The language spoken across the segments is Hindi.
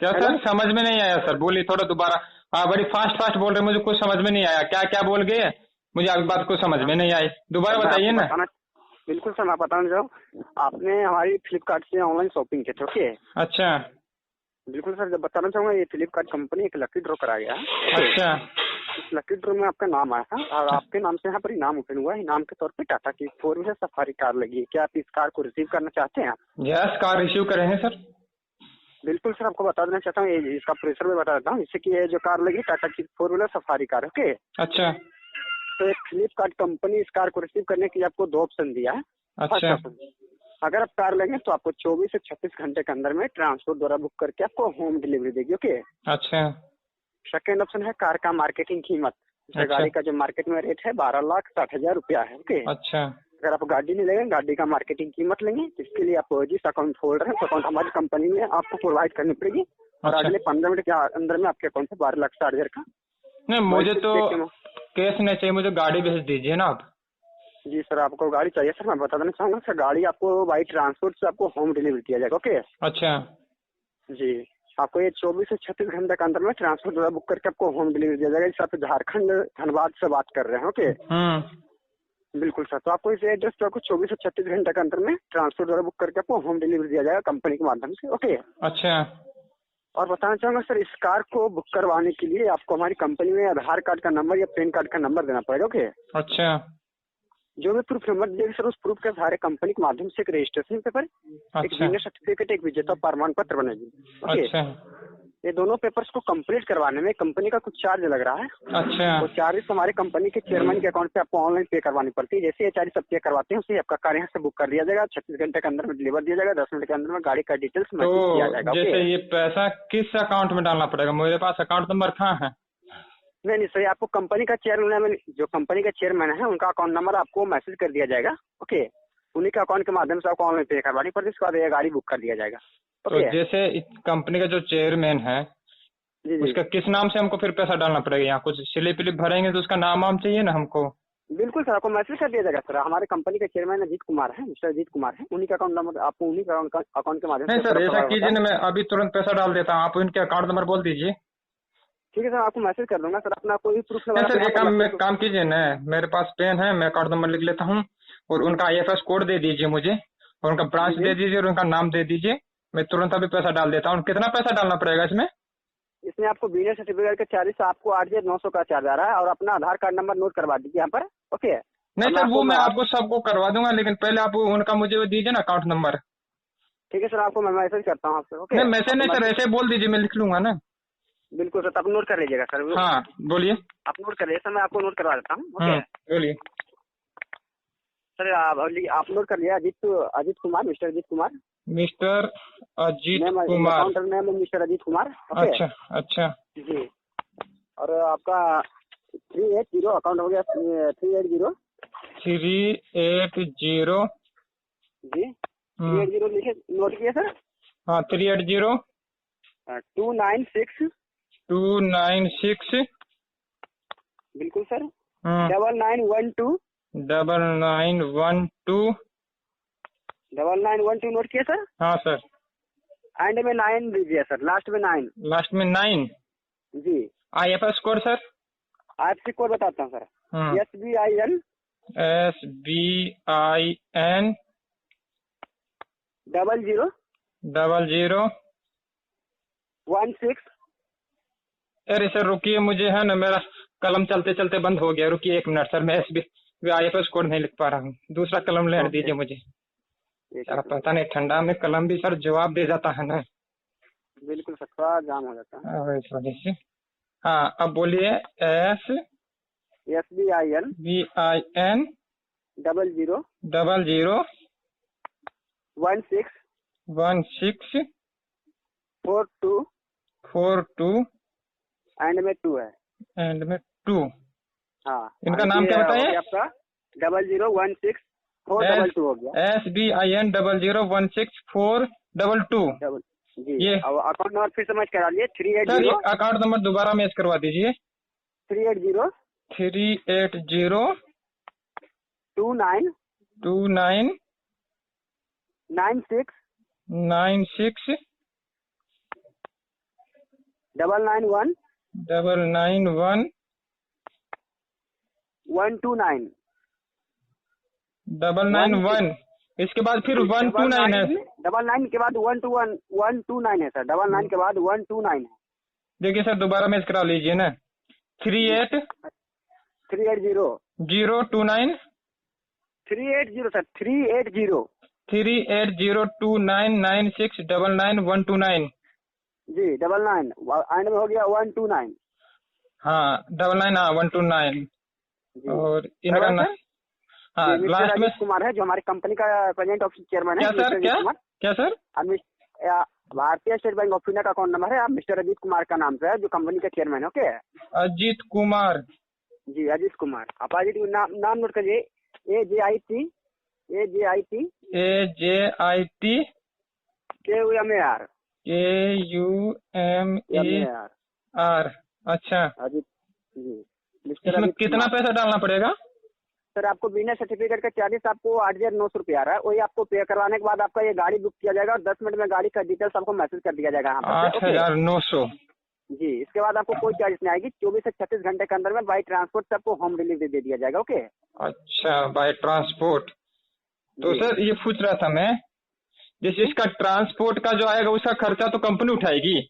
क्या हेलो सर, समझ में नहीं आया सर, बोलिए थोड़ा दोबारा। हाँ, बड़ी फास्ट फास्ट बोल रहे, मुझे कुछ समझ में नहीं आया, क्या क्या बोल गए, मुझे आपकी बात कुछ समझ में नहीं आई, सर, दोबारा मैं बताइए आपको ना। बताना, बिल्कुल सर मैं बताना चाहूँ, आपने हमारी फ्लिपकार्ट से ऑनलाइन शॉपिंग की थी, ओके। अच्छा बिल्कुल सर, जब बताना चाहूँगा, ये फ्लिपकार्ट कंपनी एक लकी ड्रॉ कराया गया है, ओके। अच्छा इस लकी ड्रॉ में आपका नाम आया था और आपके नाम से यहाँ पर इनाम ओपन हुआ है। इनाम के तौर पे टाटा की 4 व्हीलर सफारी कार लगी है। क्या आप इस कार को रिसीव करना चाहते हैं? यस, कार रिसीव करेंगे सर। बिल्कुल सर, आपको बता देना चाहता हूँ, इसका प्रेशर में बता देता हूँ, इससे कि ये जो कार लगी टाटा की 4 व्हीलर सफारी कार, ओके। अच्छा तो एक फ्लिपकार्ट कंपनी इस कार को रिसीव करने के लिए आपको 2 ऑप्शन दिया है। फर्स्ट अच्छा ऑप्शन, अगर आप कार लेंगे तो आपको 24 से 36 घंटे के अंदर में ट्रांसपोर्ट द्वारा बुक करके आपको होम डिलीवरी देगी, ओके। अच्छा सेकेंड ऑप्शन है कार का मार्केटिंग कीमत। जैसे अच्छा गाड़ी का जो मार्केट में रेट है 12,60,000 रुपया है, ओके। अच्छा अगर आप गाड़ी नहीं लेंगे, गाड़ी का मार्केटिंग कीमत लेंगे, इसके लिए आप जिस अकाउंट होल्डर है, अकाउंट हमारी कंपनी में आपको प्रोवाइड करनी पड़ेगी और अच्छा। अगले 15 मिनट के अंदर में आपके अकाउंट से 12,60,000 का नहीं, मुझे मल्टी तो चेक के। कैश नहीं चाहिए, मुझे गाड़ी भेज दीजिए ना आप। जी सर, आपको गाड़ी चाहिए सर, मैं बता देना चाहूँगा सर, गाड़ी आपको बाई ट्रांसपोर्ट से आपको होम डिलीवरी किया जाएगा, ओके। अच्छा जी, आपको ये 24 से 36 घंटे के अंदर में ट्रांसपोर्ट द्वारा बुक करके आपको होम डिलीवरी दिया जाएगा। इस आप झारखंड धनबाद से बात कर रहे हैं, ओके। बिल्कुल सर, तो आपको इस एड्रेस पे आपको 24 से 36 घंटे के अंदर में ट्रांसपोर्ट द्वारा बुक करके आपको होम डिलीवरी दिया जाएगा कंपनी के माध्यम से, ओके। अच्छा और बताना चाहूँगा सर, इस कार को बुक करवाने के लिए आपको हमारी कंपनी में आधार कार्ड का नंबर या पैन कार्ड का नंबर देना पड़ेगा, ओके। अच्छा जो भी प्रूफ नंबर देगी सर, उस प्रूफ के सहारे कंपनी के माध्यम से एक रजिस्ट्रेशन पेपर, एक अच्छा बिजनेस सर्टिफिकेट, एक विजेता प्रमाण पत्र बनेगी, ओके। अच्छा ये दोनों पेपर्स को कंप्लीट करवाने में कंपनी का कुछ चार्ज लग रहा है। अच्छा वो चार्ज हमारे कंपनी के चेयरमैन के अकाउंट पे आपको ऑनलाइन पे करवानी पड़ती है। जैसे ये चार्ज सब पे करवाते हैं, उसे आपका कार यहाँ से बुक कर दिया जाएगा, 36 घंटे के अंदर में डिलीवर दिया जाएगा, 10 मिनट के अंदर में गाड़ी का डिटेल्स मैसेज किया तो जाएगा, ओके। जैसे ये पैसा किस अकाउंट में डालना पड़ेगा, मेरे पास अकाउंट नंबर कहाँ है। नहीं नहीं सर, आपको कंपनी का चेयरमैन, जो कंपनी का चेयरमैन है, उनका अकाउंट नंबर आपको मैसेज कर दिया जाएगा, ओके। उन्हीं के अकाउंट के माध्यम से आपको ऑनलाइन पे करवानी पड़ती है, उसके बाद ये गाड़ी बुक कर दिया जाएगा, तो ओके। जैसे इस कंपनी का जो चेयरमैन है, जी जी, उसका किस नाम से हमको फिर पैसा डालना पड़ेगा, यहाँ कुछ स्लिप विलिप भरेंगे तो उसका नाम वाम चाहिए ना हमको। बिल्कुल सर, आपको मैसेज कर दिया जाएगा सर। हमारे कंपनी के चेयरमैन अजीत कुमार है, मिस्टर अजीत कुमार है, उन्हीं का अकाउंट नंबर आपको उन्हीं का अकाउंट के माध्यम नहीं से सर, ऐसा प्रोवाइड होता कीजिए है। ना, मैं अभी तुरंत पैसा डाल देता हूँ, आप उनके अकाउंट नंबर बोल दीजिए। ठीक है सर, आपको मैसेज कर दूंगा सर। अपना कोई प्रूफ नहीं नंबर आप सर, यहाँ एक पर काम लखनऊ। काम कीजिए ना, मेरे पास पेन है, मैं अकाउंट नंबर लिख लेता हूँ और उनका IFS कोड दे दीजिए मुझे, और उनका जी ब्रांच जी, दे दीजिए और उनका नाम दे दीजिए। मैं तुरंत अभी पैसा डाल देता हूँ। कितना पैसा डालना पड़ेगा इसमें। इसमें आपको बिजनेस सर्टिफिकेट का चार्ज आपको 8,900 का चार्ज आ रहा है, और अपना आधार कार्ड नंबर नोट करवा दीजिए यहाँ पर, ओके। नहीं और सर, वो मैं आप आपको सबको करवा दूंगा, लेकिन पहले आप उनका मुझे वो दीजिए ना अकाउंट नंबर। ठीक है सर, आपको मैं मैसेज करता हूँ आपसे, ओके। नहीं मैसेज आपको नहीं सर, मैसेज, ऐसे बोल दीजिए, मैं लिख लूंगा ना। बिल्कुल सर, आप नोट कर लीजिएगा सर। हाँ बोलिए। आप नोट कर लीजिए सर, मैं आपको नोट करवा देता हूँ, ओके। बोलिए। सर आप नोट कर लिया, Ajit Kumar, mister Ajit Kumar. Mister Ajit name, Kumar. Account name mister Ajit Kumar, okay. अच्छा अच्छा। जी, और आपका 380 अकाउंट हो गया, 380। 380। जी, 380 लिखे, नोट किया सर। हाँ 380। 296, 296। बिल्कुल सर। 9912, 9912। 9912 नोट किया सर। हाँ सर। एंड में 9 दीजिए सर, लास्ट में 9। लास्ट में 9। जी, IFS कोड सर। आपसी कोड बताता हूँ सर। SBIN SBIN 00 16। अरे सर रुकिए, मुझे है ना, मेरा कलम चलते चलते बंद हो गया, रुकिए 1 मिनट सर, मैं IFS कोड नहीं लिख पा रहा हूँ, दूसरा कलम लेने ओके, दीजिए मुझे। एक यार मिनट, पता नहीं, ठंडा में कलम भी सर जवाब दे जाता है ना। बिल्कुल सर, थोड़ा जाम हो जाता इस वजह से। हाँ अब बोलिए। है। SBIN SBIN 00 00 16 16 42 42 एंड में 2 है। एंड में 2। हाँ, इनका नाम ये क्या हो बताइए। गया आपका 0016422 हो गया। SBIN 0016422। जी, ये अब अकाउंट नंबर फिर समझ करा लिए। सर, ये 380 अकाउंट नंबर दोबारा मैच करवा दीजिए। 380 380 29 29 96 96 991 991 129 991। इसके बाद फिर 129 है। 99 के बाद 129 है सर। 99 के बाद 129 है। देखिए सर दोबारा मैच करा लीजिए ना। 380 029 380 सर। 380 380299699 जी 99 एंड में हो गया 129। हाँ 99 हाँ 129। और इनका नाम हाँ लास्ट में राजेश कुमार है जो हमारी कंपनी का प्रेजेंट ऑफिस चेयरमैन है। क्या सर क्या सर? भारतीय स्टेट बैंक ऑफ इंडिया का अकाउंट नंबर है। आप मिस्टर अजीत कुमार का नाम से है जो कंपनी का चेयरमैन है। ओके अजीत कुमार जी अजीत कुमार। आप अजीत नाम नोट करिए। AJIT KUMAR अच्छा अजीत जी। इसमें कितना पैसा डालना पड़ेगा? सर आपको बिना सर्टिफिकेट का चार्जेस आपको 8,900 रुपया आ रहा है। वही आपको पे करवाने के बाद आपका ये गाड़ी बुक किया जाएगा और 10 मिनट में गाड़ी का डिटेल्स आपको मैसेज कर दिया जाएगा। 8,900 जी। इसके बाद आपको कोई चार्जेस नहीं आएगी। 24 से 36 घंटे के अंदर में बाई ट्रांसपोर्ट से आपको होम डिलीवरी दे दिया जाएगा। ओके अच्छा बाई ट्रांसपोर्ट। तो सर ये पूछ रहा था मैं, जैसे इसका ट्रांसपोर्ट का जो आएगा उसका खर्चा तो कंपनी उठाएगी?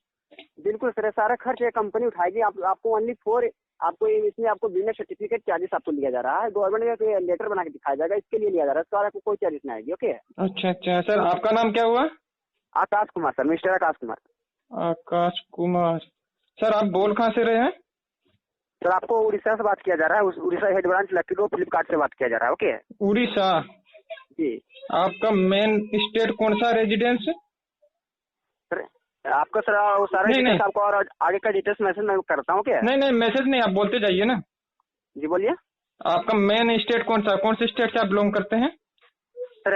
बिल्कुल सर सारा खर्च कंपनी उठाएगी। आपको ओनली फॉर आपको इसमें आपको बिना सर्टिफिकेट चार्जेस आपको लिया जा रहा है। गवर्नमेंट का लेटर बना के दिखाया जाएगा, इसके लिए लिया जा रहा है। इसके बाद आपको कोई चार्जेस नहीं आएगी। ओके अच्छा सर आपका नाम क्या हुआ? Akash Kumar sir. Mister Akash Kumar. Akash Kumar. Sir आप बोल कहाँ से रहे हैं? सर आपको उड़ीसा से बात किया जा रहा है। Orissa head branch lucky road Flipkart से बात किया जा रहा है। ओके उड़ीसा जी। आपका मेन स्टेट कौन सा रेजिडेंस? सर आपका सर वो सारा डिटेल्स आपको और आगे का डिटेल्स मैसेज मैं करता हूँ। क्या नहीं मैसेज नहीं, आप बोलते जाइए ना। जी बोलिए। आपका मेन स्टेट कौन सा, कौन से स्टेट से आप बिलोंग करते हैं? सर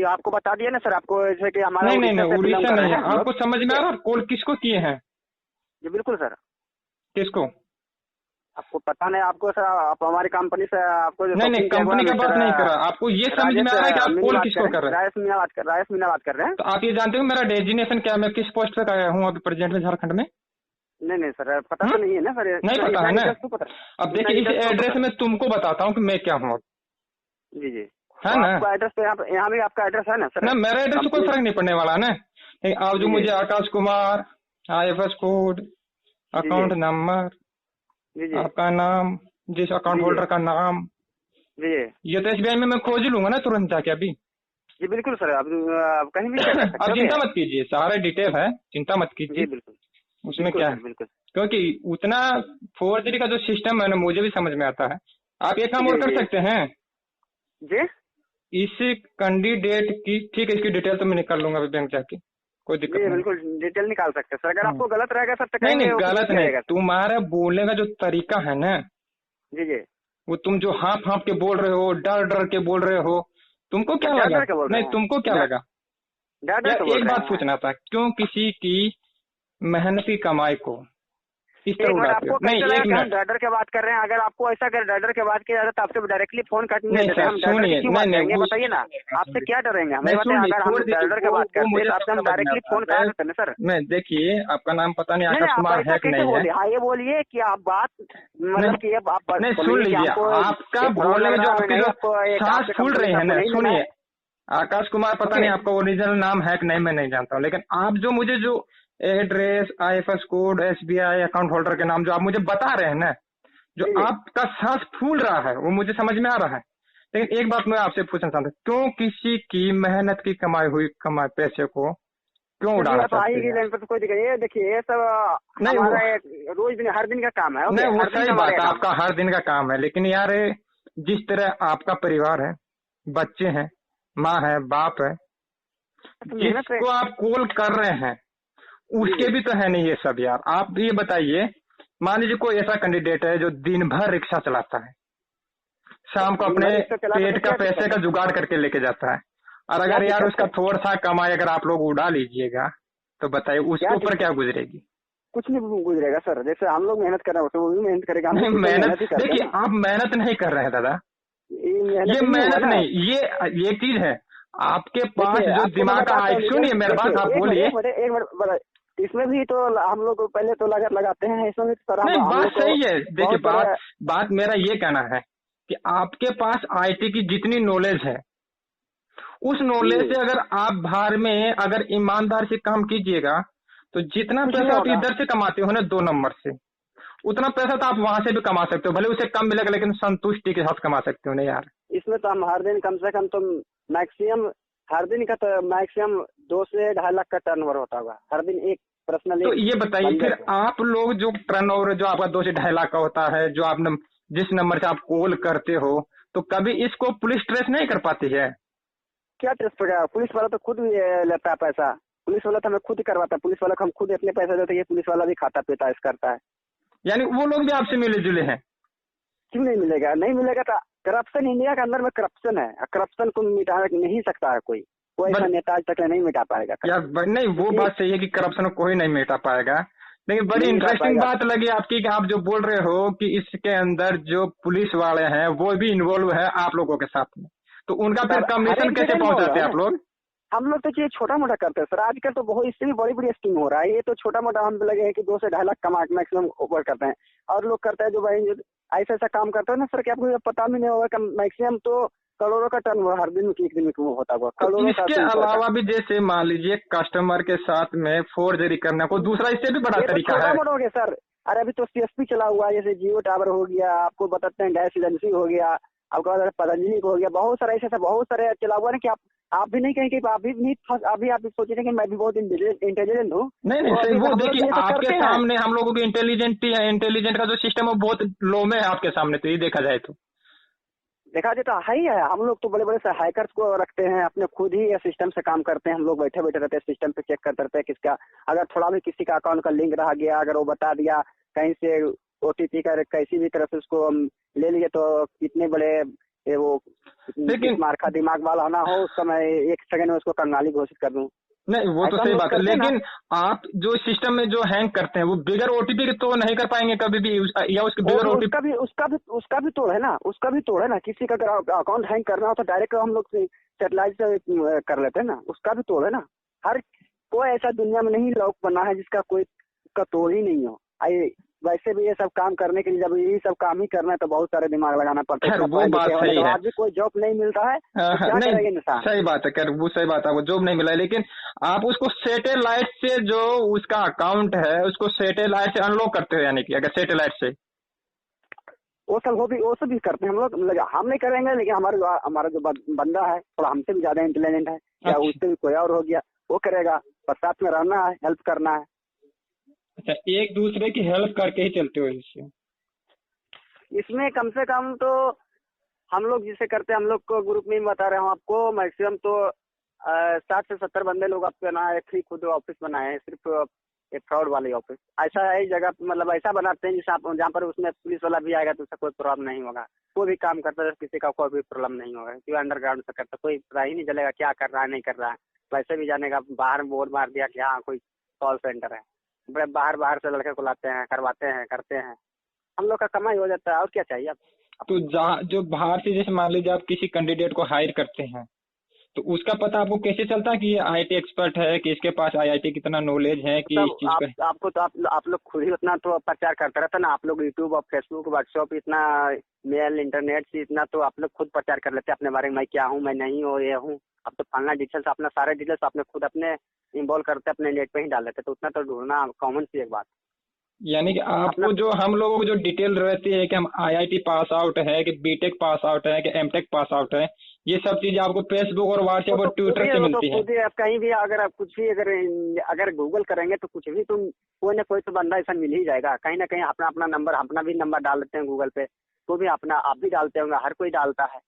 आपको बता दिया ना सर आपको, जैसे कि हमारा नहीं उड़ीसा नहीं है। आपको समझ में आ रहा? कॉल किसको किए हैं? जी बिल्कुल सर। किसको? आपको पता नहीं। आपको सर आप हमारी कंपनी से आपको नहीं कंपनी का बात नहीं कर रहा। आपको ये समझ में आ रहा है कि आप कॉल किसको कर रहे हैं? राजेश मीना बात कर रहे हैं। तो आप ये जानते हो मेरा डेजिग्नेशन क्या है, मैं किस पोस्ट पे आया हूँ अभी प्रेजेंट में झारखंड में? नहीं सर पता तो नहीं है ना सर। नहीं पता है ना। अब देखिए इस एड्रेस में तुमको बताता हूँ कि मैं क्या हूँ। जी है ना। एड्रेस तो यहाँ भी आपका एड्रेस है ना सर? ना मेरा एड्रेस कोई फर्क नहीं पड़ने वाला ना। आप जो मुझे Akash Kumar, IFS code, account number, आपका नाम, जिस अकाउंट होल्डर का नाम, ये तो SBI में मैं खोज लूंगा ना तुरंत जाके अभी। जी बिल्कुल सर। आप कहीं भी आप चिंता मत कीजिए, सारे डिटेल है, चिंता मत कीजिए। बिल्कुल उसमें क्या है, क्योंकि उतना फोर्जरी का जो सिस्टम है ना मुझे भी समझ में आता है। आप एक काम और कर सकते हैं जी। इस कैंडिडेट की, ठीक है, इसकी डिटेल तो मैं निकाल लूंगा बैंक जाके, कोई दिक्कत नहीं। बिल्कुल डिटेल निकाल सकते सर। अगर आपको गलत रहेगा सर तो नहीं गलत नहीं, तुम्हारा बोलने का जो तरीका है ना जी वो तुम जो हाँफ के बोल रहे हो, डर के बोल रहे हो, तुमको क्या लगा? नहीं तुमको क्या लगा? एक बात पूछना था, क्यों किसी की मेहनती कमाई को इस तरह उड़ाते हो? नहीं एक मिनट, डर के बात कर रहे हैं। अगर आपको ऐसा कर डर के बात किया जाए तो आपसे डायरेक्टली फोन कटने नहीं सर सुनिए। नहीं बताइए ना, आपसे क्या डरेंगे? हमें अगर हम डर के बात करते हैं आपसे हम डायरेक्टली फोन करा सकते हैं सर। मैं देखिए आपका नाम पता नहीं आकाश कुमार है कि नहीं है। हाँ ये बोलिए कि आप बात मतलब कि आप नहीं सुन लीजिए, आपका बोलने में जो आपकी जो सांस फूल रही है ना, सुनिए आकाश कुमार पता नहीं आपका ओरिजिनल नाम है कि नहीं मैं नहीं जानता हूँ, लेकिन आप जो मुझे जो address, IFS code, SBI account holder के नाम जो आप मुझे बता रहे हैं ना, जो आपका सांस फूल रहा है वो मुझे समझ में आ रहा है। लेकिन एक बात मैं आपसे पूछना चाहता हूँ, क्यों किसी की मेहनत की कमाई हुई पैसे को क्यों उड़ाना चाहते हैं? कोई दिक्कत नहीं। देखिए ये सब हमारा रोज दिन हर दिन का काम है। नहीं वो सही बात है, आपका हर दिन का काम है, लेकिन यार जिस तरह आपका परिवार है, बच्चे हैं, माँ है, बाप है, जिसको आप कॉल कर रहे हैं उसके भी तो है नहीं ये सब यार। आप ये बताइए, मान लीजिए कोई ऐसा कैंडिडेट है जो दिन भर रिक्शा चलाता है, शाम को अपने पेट का पैसे का जुगाड़ करके लेके जाता है, और अगर यार उसका थोड़ा सा कमाई अगर आप लोग उड़ा लीजिएगा तो बताइए उसके ऊपर क्या गुजरेगी? कुछ नहीं गुजरेगा सर। जैसे हम लोग मेहनत कर रहे हैं वो भी मेहनत करेगा। मेहनत देखिए, आप मेहनत नहीं कर रहे हैं दादा, ये मेहनत नहीं, ये चीज है आपके पास जो दिमाग का। सुनिए मेरे बात, आप बोलिए। इसमें भी तो हम लोग पहले तो लागत लगाते हैं, इसमें भी तो नहीं, बात सही है। देखिए, बात मेरा ये कहना है कि आपके पास आईटी की जितनी नॉलेज है, उस नॉलेज से अगर आप बाहर में अगर ईमानदार से काम कीजिएगा तो जितना पैसा आप इधर से कमाते हो ना 2 नंबर से, उतना पैसा तो आप वहां से भी कमा सकते हो। भले उसे कम मिलेगा लेकिन संतुष्टि के साथ कमा सकते हो ना यार। इसमें तो हम हर दिन कम से कम तो मैक्सिमम हर दिन का तो मैक्सिमम 2 से 2.5 लाख का टर्नओवर होता होगा हर दिन एक पर्सनल। तो ये बताइए फिर आप लोग जो टर्नओवर जो आपका 2 से 2.5 लाख का होता है, जो आप जिस नंबर से आप कॉल करते हो, तो कभी इसको पुलिस ट्रेस नहीं कर पाती है? क्या ट्रेस पड़ेगा? पुलिस वाला तो खुद भी लेता है पैसा, पुलिस वाला तो हमें खुद ही करवाता है, पुलिस वाला को हम खुद अपने पैसे देते हैं, पुलिस वाला भी खाता पीता है करता है। यानी वो लोग भी आपसे मिले जुले हैं? क्यों नहीं मिलेगा? नहीं मिलेगा तो करप्शन, इंडिया के अंदर में करप्शन है, करप्शन को मिटा नहीं सकता है कोई ऐसा नेता आज तक नहीं मिटा पाएगा यार। नहीं, वो बात सही है कि करप्शन को कोई नहीं मिटा पाएगा, लेकिन बड़ी इंटरेस्टिंग बात लगी आपकी कि आप जो बोल रहे हो कि इसके अंदर जो पुलिस वाले हैं वो भी इन्वॉल्व है आप लोगों के साथ में, तो उनका फिर कमीशन कैसे पहुंचाते हैं आप लोग? हम लोग तो ये छोटा मोटा करते हैं सर, आजकल तो बहुत इससे भी बड़ी बड़ी स्कीम हो रहा है। ये तो छोटा मोटा हम लगे हैं कि 2 से 2.5 लाख कमा मैक्सिमम ऊपर करते हैं, और लोग करते हैं जो भाई ऐसा ऐसा काम करते हैं ना सर कि आपको पता भी नहीं होगा। मैक्सिमम तो करोड़ों का टर्न हर दिन एक दिन में होता होगा करोड़ों का। इसके अलावा भी जैसे मान लीजिए कस्टमर के साथ में फोर्जरी करना, कोई दूसरा इससे भी बड़ा तरीका है? मोटा हो गया सर। अरे अभी तो सीएसपी चला हुआ है, जैसे जियो टावर हो गया, आपको बताते हैं गैस एजेंसी हो गया, आपका पतंजलि हो गया, बहुत सारे ऐसे बहुत सारे चला हुआ है कि आप भी नहीं कहेंगे, आप भी नहीं, अभी आप सोच रहे हैं कि मैं भी बहुत इंटेलिजेंट हूँ। नहीं सही, वो देखिए आपके सामने हम लोगों की इंटेलिजेंट ही है, इंटेलिजेंट का जो सिस्टम है बहुत लो में है आपके सामने, तो ये देखा जाए तो है ही है। हम लोग तो बड़े बड़े से हैकर्स को रखते हैं, अपने खुद ही सिस्टम से काम करते हैं। हम लोग बैठे बैठे रहते हैं सिस्टम पे, चेक करते रहते हैं किसका अगर थोड़ा भी किसी का अकाउंट का लिंक रह गया, अगर वो बता दिया कहीं से ओटीपी का कैसी भी तरह से उसको हम ले लिए, तो कितने बड़े वो मार्का दिमाग वाला ना हो उस समय 1 सेकंड में उसको कंगाली घोषित कर दूं। नहीं, वो तो सही बात है, लेकिन आप जो सिस्टम में जो हैंग करते हैं वो बिगर ओटीपी के तो नहीं कर पाएंगे कभी भी, या उसके बिगर ओटीपी उसका भी तोड़ है ना, उसका भी तोड़ है ना। किसी का अगर अकाउंट हैंग करना हो तो डायरेक्ट हम लोग सैटेलाइट से कर लेते हैं ना, उसका भी तोड़ है ना। हर कोई ऐसा दुनिया में नहीं लॉक बना है जिसका कोई का तोड़ ही नहीं हो। वैसे भी ये सब काम करने के लिए जब ये सब काम ही करना है तो बहुत सारे दिमाग लगाना पड़ता है। वो बात सही है, आज भी कोई जॉब नहीं मिलता है तो क्या करेंगे इंसान? सही बात है, वो सही बात है, वो जॉब नहीं मिला है, लेकिन आप उसको सैटेलाइट से जो उसका अकाउंट है उसको सैटेलाइट से अनलॉक करते हो, यानी कि अगर सैटेलाइट से वो सब भी करते हैं हम लोग। हम नहीं करेंगे, लेकिन हमारा जो बंदा है थोड़ा हमसे भी ज्यादा इंटेलिजेंट है, या उससे भी कोई और हो गया वो करेगा, पर साथ में रहना है, हेल्प करना है। अच्छा, एक दूसरे की हेल्प करके ही चलते हो इसमें कम से कम तो हम लोग जिसे करते हैं, हम लोग को ग्रुप में बता रहा हूँ आपको, मैक्सिमम तो 60 से 70 बंदे लोग आपके ना एक ही खुद ऑफिस बनाए हैं, सिर्फ एक फ्रॉड वाली ऑफिस। ऐसा है जगह मतलब ऐसा बनाते हैं जहाँ पर उसमें पुलिस वाला भी आएगा तो उसका कोई प्रॉब्लम नहीं होगा, कोई भी काम करता है किसी का कोई भी प्रॉब्लम नहीं होगा, क्योंकि अंडरग्राउंड से करता कोई पता ही नहीं चलेगा क्या कर रहा है नहीं कर रहा है। वैसे भी जानेगा, बाहर बोर्ड मार दिया कि हाँ कोई कॉल सेंटर है, बाहर से लड़के को लाते हैं, करवाते हैं, करते हैं, हम लोग का कमाई हो जाता है, और क्या चाहिए। तो जो बाहर से जैसे मान लीजिए आप किसी कैंडिडेट को हायर करते हैं तो उसका पता आपको कैसे चलता है कि ये आईटी एक्सपर्ट है, कि इसके पास आईआईटी कितना नॉलेज है कि इस चीज पे? आपको तो आप लोग खुद ही उतना तो प्रचार करते रहता ना, आप लोग यूट्यूब और फेसबुक व्हाट्सएप इतना मेल इंटरनेट से इतना तो आप लोग खुद प्रचार कर लेते हैं अपने बारे में, मैं क्या हूँ मैं नहीं हूँ ये हूँ। अब तो फलना डिटेल्स अपना सारे डिटेल्स आपने खुद अपने इन्वॉल्व करते अपने नेट पे ही डाल देते, तो उतना तो ढूंढना कॉमन सी एक बात। यानी कि आपको जो हम लोगों को जो डिटेल रहती है कि हम आईआईटी पास आउट है, कि बीटेक पास आउट है, कि एमटेक पास आउट है, ये सब चीजें आपको फेसबुक और व्हाट्सएप और ट्विटर से मिलती है। आप कहीं भी अगर आप कुछ भी अगर गूगल करेंगे तो कुछ भी तुम कोई ना कोई तो बंदा ऐसा मिल ही जाएगा, कहीं ना कहीं अपना अपना नंबर, अपना भी नंबर डाल देते हैं गूगल पे, तो भी अपना आप भी डालते होंगे, हर कोई डालता है,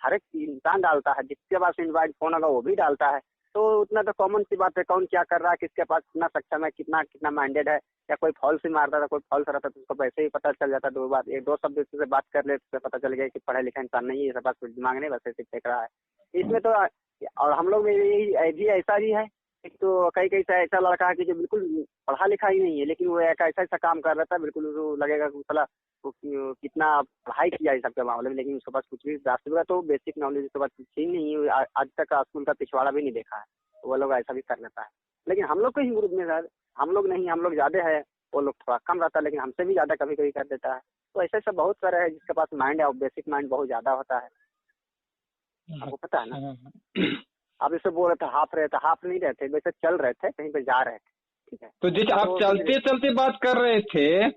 हर एक इंसान डालता है, जिसके पास एंड्रॉइड फोन होगा वो भी डालता है, तो उतना तो कॉमन सी बात है, कौन क्या कर रहा है, किसके पास कितना सक्षम है, कितना माइंडेड है, या कोई फॉल्स ही मारता था, कोई फॉल्स रहता तो उसको वैसे ही पता चल जाता, दो शब्द से बात कर ले तो पता चल गया कि पढ़ा लिखा इंसान नहीं है, ये सब बात दिमाग नहीं वैसे सिर्फ देख रहा है इसमें तो। और हम लोग में यही ऐसा ही है, एक तो कई ऐसा लड़का है कि जो बिल्कुल पढ़ा लिखा ही नहीं है, लेकिन वो एक ऐसा काम कर रहा था, बिल्कुल लगेगा कि साला कितना पढ़ाई किया है सबके मामले में, लेकिन उसके पास कुछ भी रास्ते तो बेसिक नॉलेज उसके पास कुछ ही नहीं है, आज तक स्कूल का पिछवाड़ा भी नहीं देखा है, वो लोग ऐसा भी कर लेता है। लेकिन हम लोग के ही ग्रुप में सर हम लोग नहीं, हम लोग ज्यादा है, वो लोग थोड़ा कम रहता है, लेकिन हमसे भी ज्यादा कभी कभी कर देता है। तो ऐसे सब बहुत सारे है जिसके पास माइंड है और बेसिक माइंड बहुत ज्यादा होता है, आपको पता है ना। आप इसे बोल रहे थे हाफ रहे थे, हाफ नहीं रहे थे, वैसे चल रहे थे, कहीं पे जा रहे थे, ठीक है। तो जैसे आप चलते चलते बात कर रहे थे,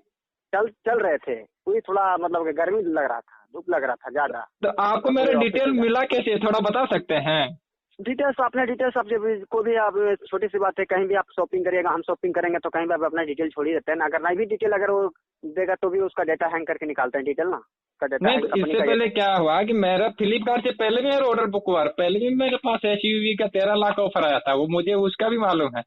चल रहे थे, पूरी थोड़ा मतलब गर्मी लग रहा था, धूप लग रहा था ज्यादा। तो आपको मेरा डिटेल मिला कैसे, थोड़ा बता सकते हैं? डिटेल्स अपने डिटेल्स आप जब को भी आप, छोटी सी बात है, कहीं भी आप शॉपिंग करिएगा, हम शॉपिंग करेंगे तो कहीं भी आप अपना डिटेल छोड़ ही देते हैं ना। अगर नहीं भी डिटेल अगर वो देगा तो भी उसका डेटा हैंग करके निकालते हैं डिटेल ना, उसका डेटा नहीं, हैंग तो इससे पहले क्या हुआ कि मेरा फ्लिपकार्ट से पहले भी मेरा ऑर्डर बुक हुआ, पहले भी मेरे पास एसयूवी का 13 लाख ऑफर आया था, वो मुझे उसका भी मालूम है।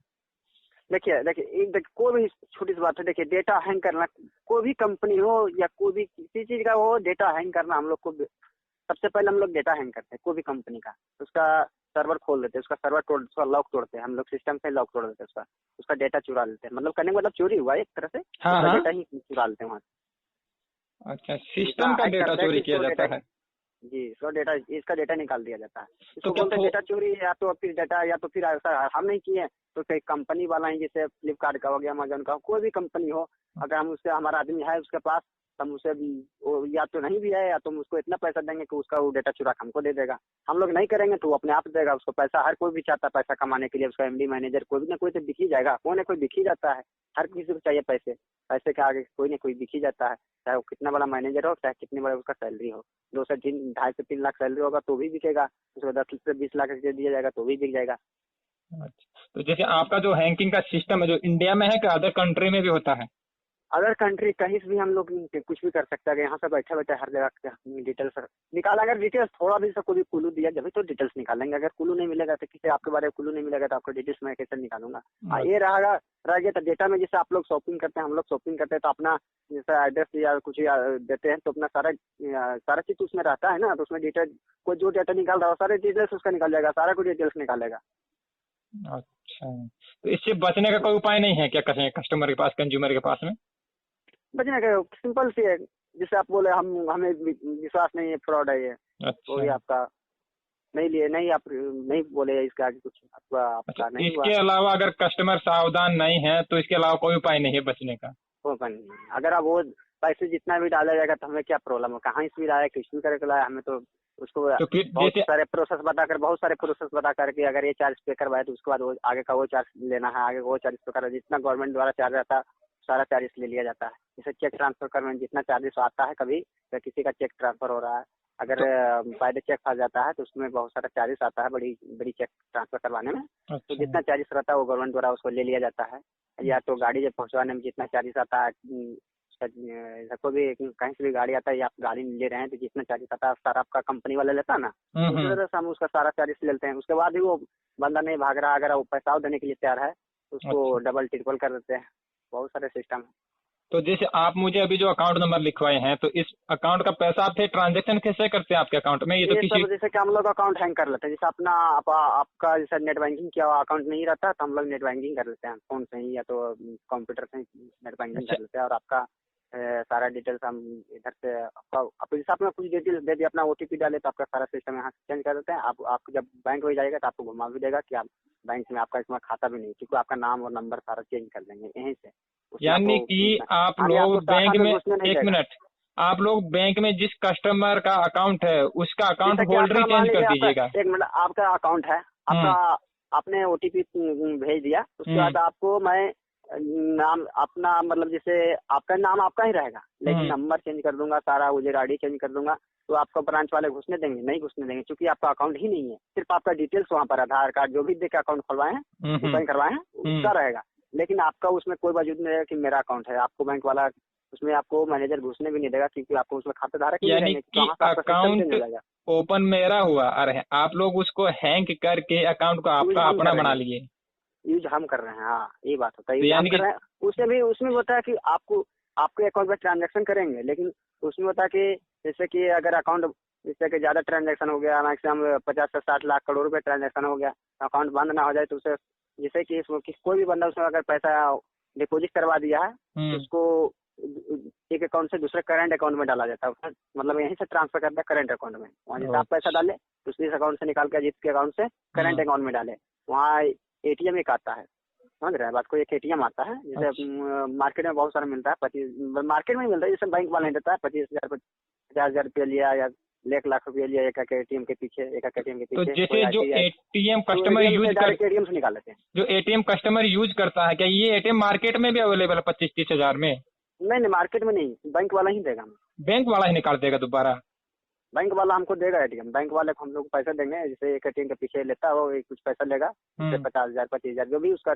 देखिए कोई भी छोटी सी बात है, देखिए डेटा हैंग करना, कोई भी कंपनी हो या कोई भी किसी चीज का हो, डेटा हैंग करना हम लोग को सबसे पहले हम लोग डेटा हैंग करते हैं। कोई भी कंपनी का उसका सर्वर खोल देते हैं, उसका सर्वर उसका लॉक तोड़ते हैं हम लोग, सिस्टम से लॉक तोड़ देते हैं, उसका डेटा चुरा लेते हैं। मतलब करने का मतलब चोरी हुआ एक तरह से, उसका डेटा ही चुरा लेते हैं वहाँ से। अच्छा, सिस्टम का डेटा चोरी किया जाता है जी, इसका डेटा निकाल दिया जाता है। इसको बोलते हैं डेटा चोरी, या तो फिर डेटा, या तो फिर ऐसा हम नहीं किए तो कोई कंपनी वाला ही, जैसे फ्लिपकार्ट का हो गया, अमेजोन का, कोई भी कंपनी हो, अगर हम उससे, हमारा आदमी है उसके पास, हम उसे या तो नहीं भी है, या तो हम उसको इतना पैसा देंगे कि उसका वो डेटा चुरा हमको दे देगा। हम लोग नहीं करेंगे तो वो अपने आप देगा उसको पैसा। हर कोई भी चाहता है पैसा कमाने के लिए, उसका एमडी मैनेजर कोई भी ना कोई तो दिख ही जाएगा, कोई ना कोई दिख ही जाता है। हर किसी को चाहिए पैसे, पैसे के आगे कोई ना कोई दिख ही जाता है, चाहे वो कितना बड़ा मैनेजर हो, चाहे कितनी बड़ा उसका सैलरी हो। 2 से 2.5 से 3 लाख सैलरी होगा तो भी बिकेगा, उसको 10 से 20 लाख दिया जाएगा तो भी बिक जाएगा। अच्छा, तो जैसे आपका जो हैकिंग का सिस्टम है, जो इंडिया में है कि अदर कंट्री में भी होता है? अदर कंट्री कहीं से भी हम लोग कुछ भी कर सकते हैं। यहाँ से बैठे बैठे हर जगह डिटेल्स निकाला। अगर डिटेल्स थोड़ा भी से कोई कुलू दिया जब तो डिटेल्स निकालेंगे। अगर कुलू नहीं मिलेगा तो किसी आपके बारे में कुलू नहीं मिलेगा तो आपको डिटेल्स मैं कैसे निकालूंगा। ये रह गया तो डेटा में, जैसे आप लोग शॉपिंग करते हैं, हम लोग शॉपिंग करते हैं तो अपना जैसे एड्रेस या कुछ देते हैं तो अपना सारा चीज उसमें रहता है ना। तो उसमें डिटेल कोई जो डेटा निकाल रहा है सारे डिटेल्स उसका निकाल जाएगा, सारा कुछ डिटेल्स निकालेगा। अच्छा, तो इससे बचने का कोई उपाय नहीं है क्या कहें कस्टमर के पास, कंज्यूमर के पास में? बचने का सिंपल सी है, जैसे आप बोले हमें विश्वास नहीं है, फ्रॉड है ये। अच्छा, कोई आपका नहीं लिए, नहीं आप नहीं बोले इसके आगे कुछ आपका नहीं हुआ। इसके अलावा अगर कस्टमर सावधान नहीं है तो इसके अलावा कोई उपाय नहीं है बचने का? कोई उपाय नहीं है। अगर आप वो पैसे जितना भी डाला जाएगा तो हमें क्या प्रॉब्लम है, कहाँ से भी लाया, किस भी करके लाया, हमें तो उसको तो बहुत सारे प्रोसेस बता करके अगर ये चार्ज पे करवाए तो उसके बाद वो आगे का वो चार्ज लेना है, आगे वो चार्ज पे करना, जितना गवर्नमेंट द्वारा चार्ज आता है सारा चार्जेस ले लिया जाता है। जैसे चेक ट्रांसफर करने में जितना चार्जेस आता है, कभी किसी का चेक ट्रांसफर हो रहा है, अगर पहले चेक फंस जाता है तो उसमें बहुत सारा चार्जेस आता है बड़ी बड़ी चेक ट्रांसफर करवाने में। तो जितना चार्जेस रहता है वो गवर्नमेंट द्वारा उसको ले लिया जाता है। या तो गाड़ी जब पहुंचवाने में जितना चार्जेस आता है, कोई भी कहीं से भी गाड़ी आता है या आप गाड़ी ले रहे हैं तो जितना चार्जेस आता है सारा आपका कंपनी वाला लेता है ना, उसी तरह से हम उसका सारा चार्जेस लेते हैं। उसके बाद भी वो बंदा नहीं भाग रहा, अगर वो पैसा देने के लिए तैयार है तो उसको डबल ट्रिपल कर देते हैं। बहुत सारे सिस्टम है। तो जैसे आप मुझे अभी जो अकाउंट नंबर लिखवाए हैं, तो इस अकाउंट का पैसा आप ट्रांजैक्शन कैसे करते हैं आपके अकाउंट में? ये तो किसी जैसे कि हम लोग अकाउंट हैंग कर लेते हैं, जैसे अपना आपका जैसे नेट बैंकिंग किया हुआ अकाउंट नहीं रहता तो हम लोग नेट बैंकिंग कर लेते हैं फोन से ही, या तो कंप्यूटर से ही नेट बैंकिंग कर लेते हैं। और आपका सारा डिटेल्स हम इधर से आपको जैसे आपने कुछ डिटेल्स दे दिया, अपना ओटीपी डाले तो आपका सारा सिस्टम यहाँ से चेंज कर देते हैं। आपको जब बैंक हो जाएगा तो आपको घुमा भी देगा कि आप बैंक में आपका इसमें खाता भी नहीं, क्योंकि आपका नाम और नंबर सारा चेंज कर देंगे यहीं से। यानी कि आप लोग बैंक में, एक मिनट, आप लोग बैंक में जिस कस्टमर का अकाउंट है उसका अकाउंट होल्डर ही चेंज कर दीजिएगा। एक मिनट, आपका अकाउंट है, आपका आपने ओटीपी भेज दिया, उसके बाद आपको मैं नाम अपना, मतलब जैसे आपका नाम आपका ही रहेगा लेकिन नंबर चेंज कर दूंगा, सारा उजर आईडी चेंज कर दूंगा। तो आपको ब्रांच वाले घुसने देंगे? नहीं घुसने देंगे, क्योंकि आपका अकाउंट ही नहीं है। सिर्फ आपका डिटेल्स वहाँ पर आधार कार्ड जो भी देकर अकाउंट खुलवाए हैं, ओपन करवाए हैं, उसका रहेगा। लेकिन आपका उसमें कोई वजूद नहीं रहेगा कि मेरा अकाउंट है। आपको बैंक वाला उसमें आपको मैनेजर घुसने भी नहीं देगा, क्योंकि आपको उसमें खातेधारक नहीं रहेंगे। अकाउंट ओपन मेरा हुआ और आप लोग उसको हैंग करके अकाउंट को आपका अपना बना लिए, यूज हम कर रहे हैं। हाँ, ये बात होता है। उसमें होता है कि आपके अकाउंट में ट्रांजैक्शन करेंगे, लेकिन उसमें होता है कि जैसे कि अगर अकाउंट जैसे कि ज्यादा ट्रांजैक्शन हो गया, मैक्सिमम 50 से 60 लाख करोड़ रुपए ट्रांजैक्शन हो गया, अकाउंट बंद ना हो जाए तो उसे, जैसे कि कोई भी बंदा उसमें अगर पैसा डिपॉजिट करवा दिया है तो उसको एक अकाउंट से दूसरे करंट अकाउंट में डाला जाता है। मतलब यहीं से ट्रांसफर करता है करंट अकाउंट में। वहाँ जैसे आप पैसा डाले तो उस अकाउंट से निकाल कर जिसके अकाउंट से करंट अकाउंट में डाले, वहाँ एटीएम एक आता है, समझ रहे हैं बात को। एक एटीएम आता है जैसे मार्केट में बहुत सारा मिलता है, 25 मार्केट में ही मिलता है, जैसे बैंक वाला नहीं देता है 25,000 50,000 रुपया लिया या 1,00,000 रुपया लिया एक एटीएम के पीछे, एक एटीएम के तो पीछे। जैसे जो एटीएम कस्टमर यूज कर एटीएम से निकाल लेते हैं, जो एटीएम कस्टमर यूज करता है, क्या ये एटीएम मार्केट में भी अवेलेबल है 25-30 हजार में? नहीं मार्केट में नहीं, बैंक वाला ही देगा। बैंक वाला ही निकाल देगा दोबारा? बैंक वाला हमको देगा एटीएम, बैंक वाले को हम लोग पैसा देंगे, जैसे एक एटीएम के पीछे लेता है वो कुछ पैसा लेगा, 50,000 25,000 जो भी उसका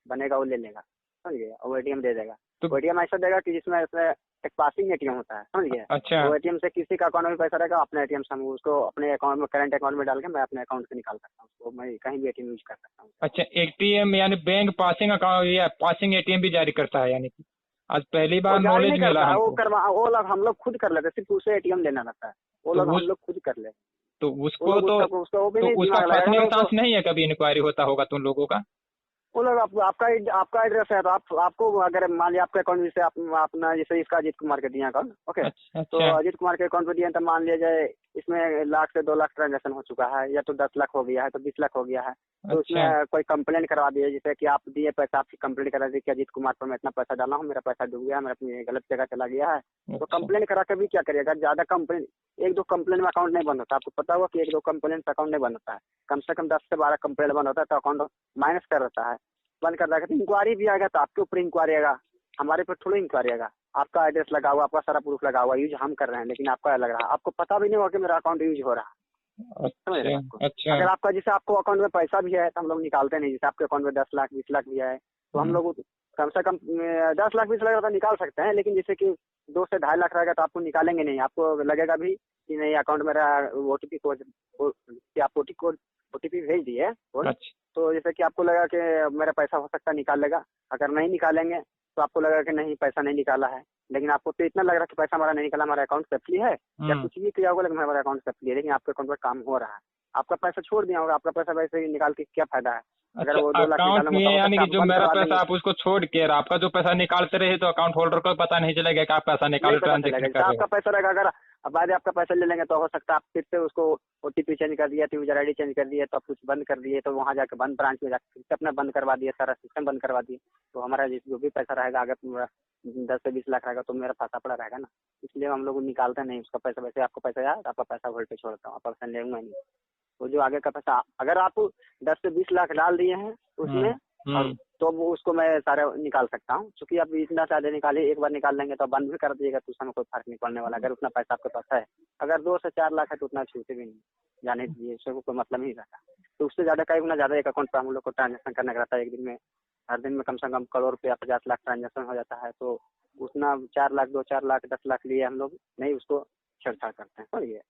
बनेगा वो ले लेगा, समझिए, और एटीएम दे देगा। तो एटीएम ऐसा देगा कि जिसमें एक पासिंग एटीएम होता है, समझिए। अच्छा। वो एटीएम से किसी का अकाउंट में पैसा रहेगा, अपने एटीएम से हम उसको अपने अकाउंट में, करंट अकाउंट में डाल के मैं अपने अकाउंट से निकाल सकता हूँ उसको, मैं कहीं भी एटीएम यूज कर सकता हूँ। अच्छा, एटीएम यानी बैंक पासिंग अकाउंट या पासिंग एटीएम भी जारी करता है? यानी कि आज पहली बार नॉलेज मिला हमको। वो लोग हम लोग खुद कर लेते, सिर्फ उसे एटीएम लेना रहता है, वो लोग हम लोग खुद कर ले। तो उसको उसका फंसने का चांस नहीं है? कभी इंक्वायरी होता होगा तुम लोगों का? वो लोग आपका एड्रेस है तो आपको अगर मान लिया आपका अकाउंट जैसे अपना जैसे इसका अजीत कुमार के दिया अकाउंट, ओके। अच्छा। तो अजीत कुमार के अकाउंट पे दिया तो मान लिया जाए इसमें 1,00,000 से 2,00,000 ट्रांजेक्शन हो चुका है, या तो 10 लाख हो गया है, तो 20 लाख हो गया है। तो उसमें कोई कंप्लेंट करवा दिए, जैसे कि आप दिए पैसा, आपकी कंप्लेंट करा दी कि अजीत कुमार पर मैं इतना पैसा डाला हूँ, मेरा पैसा डूब गया, मेरा अपनी गलत जगह चला गया है। तो कंप्लेंट करा के भी क्या करिएगा, ज्यादा कंप्लेंट, 1-2 कंप्लेंट में अकाउंट नहीं बंद होता। आपको पता होगा कि 1-2 कंप्लेंट से अकाउंट नहीं बंद होता है, कम से कम 10 से 12 कंप्लेंट बंद होता है, तो अकाउंट माइनस कर देता है, बंद कर देगा। तो इंक्वायरी भी आएगा तो आपके ऊपर इंक्वायरी आएगा, हमारे पर थोड़ा इंक्वायरी आएगा। आपका एड्रेस लगा हुआ, आपका सारा प्रूफ लगा हुआ, यूज हम कर रहे हैं, लेकिन आपका लग रहा है, आपको पता भी नहीं होगा कि मेरा अकाउंट यूज हो रहा है। अच्छा। अगर आपका जैसे आपको अकाउंट में पैसा भी है तो हम लोग निकालते नहीं, जैसे आपके अकाउंट में 10 लाख 20 लाख भी है तो हम लोग कम से कम 10 लाख 20 लाख निकाल सकते हैं, लेकिन जैसे कि 2 से 2.5 लाख रहेगा तो आपको निकालेंगे नहीं। आपको लगेगा भी कि नहीं अकाउंट मेरा ओटीपी कोड ओटीपी भेज दिए, तो जैसे कि आपको लगा कि मेरा पैसा हो सकता है निकाल लेगा। अगर नहीं निकालेंगे तो आपको लगा कि नहीं पैसा नहीं निकाला है, लेकिन आपको तो इतना लग रहा है कि पैसा हमारा नहीं निकाला, हमारा अकाउंट सेफली है, या कुछ भी किया होगा लेकिन हमारा अकाउंट सेफली है, लेकिन आपके अकाउंट पर काम हो रहा है। आपका पैसा छोड़ दिया होगा, आपका पैसा वैसे ही निकाल के क्या फायदा है? अगर वो 2 लाख अकाउंट में, यानी कि जो मेरा पैसा आप उसको छोड़ के आपका जो पैसा निकालते रहे तो अकाउंट होल्डर को पता नहीं चलेगा कि आप पैसा निकाल ट्रांजेक्शन कर रहे हो। आपका पैसा रहेगा, अगर बाद आपका पैसा ले लेंगे तो हो सकता है आप फिर से उसको ओटीपी चेंज कर दिया, यूजर आईडी चेंज कर दिए, तो आप कुछ बंद कर दिए, तो वहाँ जाकर बंद ब्रांच में जाकर फिर से अपना बंद करवा दिए, सारा सिस्टम बंद करवा दिए, तो हमारा जो भी पैसा रहेगा, अगर 10 से 20 लाख रहेगा तो मेरा फंसा पड़ा रहेगा ना। इसलिए हम लोग निकालते नहीं उसका पैसा। वैसे आपको पैसा आया तो आपका पैसा होल्ड पे छोड़ता हूँ, आपका पैसा लेंगे नहीं। तो जो आगे का पैसा, अगर आप 10 से 20 लाख डाल दिए हैं उसमें, और तो वो उसको मैं सारे निकाल सकता हूँ, क्योंकि आप इतना ज्यादा निकाले, एक बार निकाल लेंगे तो बंद भी कर दिएगा तो उसमें कोई फर्क नहीं पड़ने वाला, अगर उतना पैसा आपके पास है। अगर 2 से 4 लाख है तो उतना छूटे भी नहीं, जाने दीजिए, उसको कोई मतलब नहीं रहता। तो उससे ज्यादा कई गुना ज्यादा एक अकाउंट पर हम लोग को ट्रांजेक्शन करना रहता है। एक दिन में, हर दिन में कम से कम करोड़ रुपया 50 लाख ट्रांजेक्शन हो जाता है, तो उतना 4 लाख 2-4 लाख 10 लाख लिए हम लोग नहीं उसको छेड़छाड़ करते हैं, समझिए